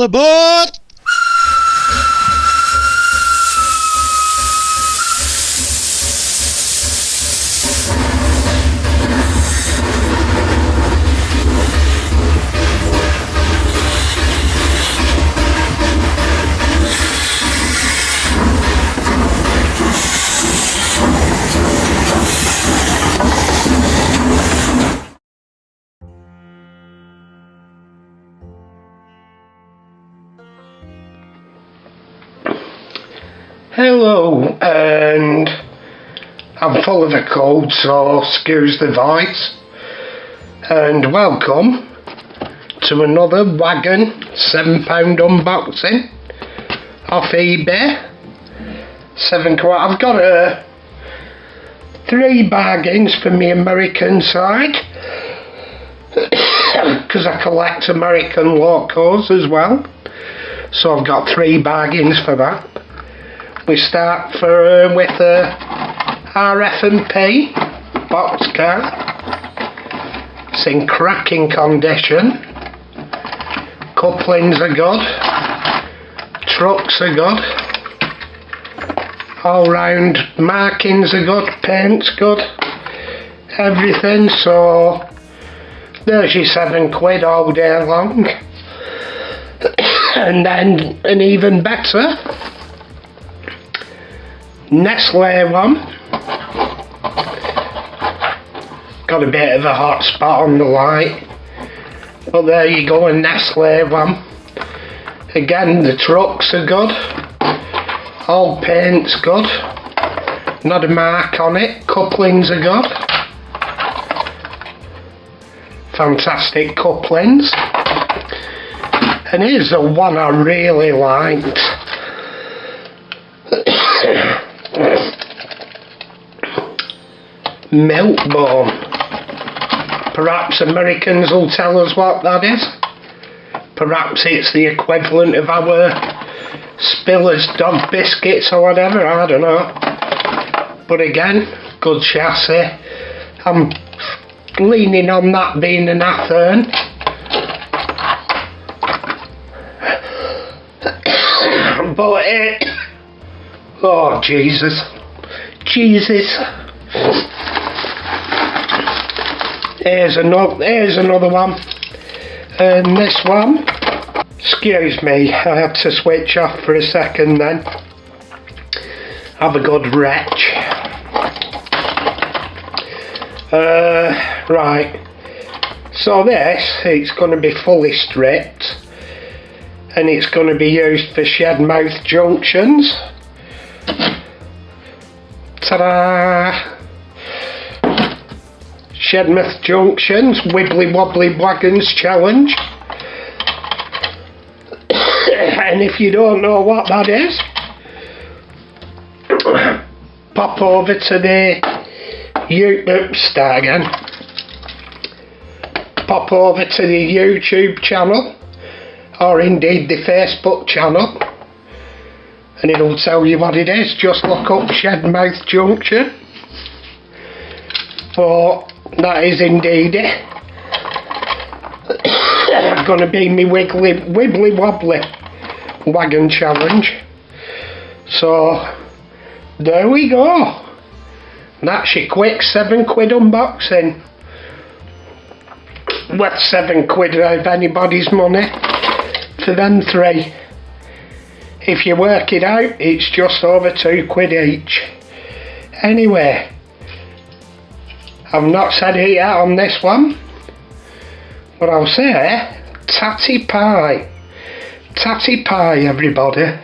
all aboard! Hello, and I'm full of a cold, so excuse the voice, and welcome to another wagon £7 unboxing off eBay. £7. I've got 3 bargains for me American side because I collect American locals as well, so I've got 3 bargains for that. We start with a RF&P boxcar. It's in cracking condition. Couplings are good. Trucks are good. All round markings are good. Paint's good. Everything. So there's your £7 all day long. And then an even better Nestle one. Got a bit of a hot spot on the light, but there you go, a Nestle one. Again, the trucks are good, all paint's good, not a mark on it, couplings are good, fantastic couplings. And here's the one I really liked. Milkbone. Perhaps Americans will tell us what that is. Perhaps it's the equivalent of our Spiller's dog biscuits or whatever, I don't know. But again, good chassis. I'm leaning on that being an Athern. But oh Jesus. Here's another one. And this one, excuse me, I had to switch off for a second then. Have a good retch. Right, so it's going to be fully stripped, and it's going to be used for shed mouth junctions. Ta-da! Shedmouth Junctions, Wibbly Wobbly Wagons Challenge. And if you don't know what that is, pop over to the Pop over to the YouTube channel, or indeed the Facebook channel, and it'll tell you what it is. Just look up Shedmouth Junction. But that is indeed it. Gonna be me wibbly wobbly wagon challenge. So there we go. That's your quick £7 unboxing. Worth £7 of anybody's money for them 3. If you work it out, it's just over £2 each. Anyway, I've not said it yet on this one, but I'll say tatty pie. Tatty pie, everybody.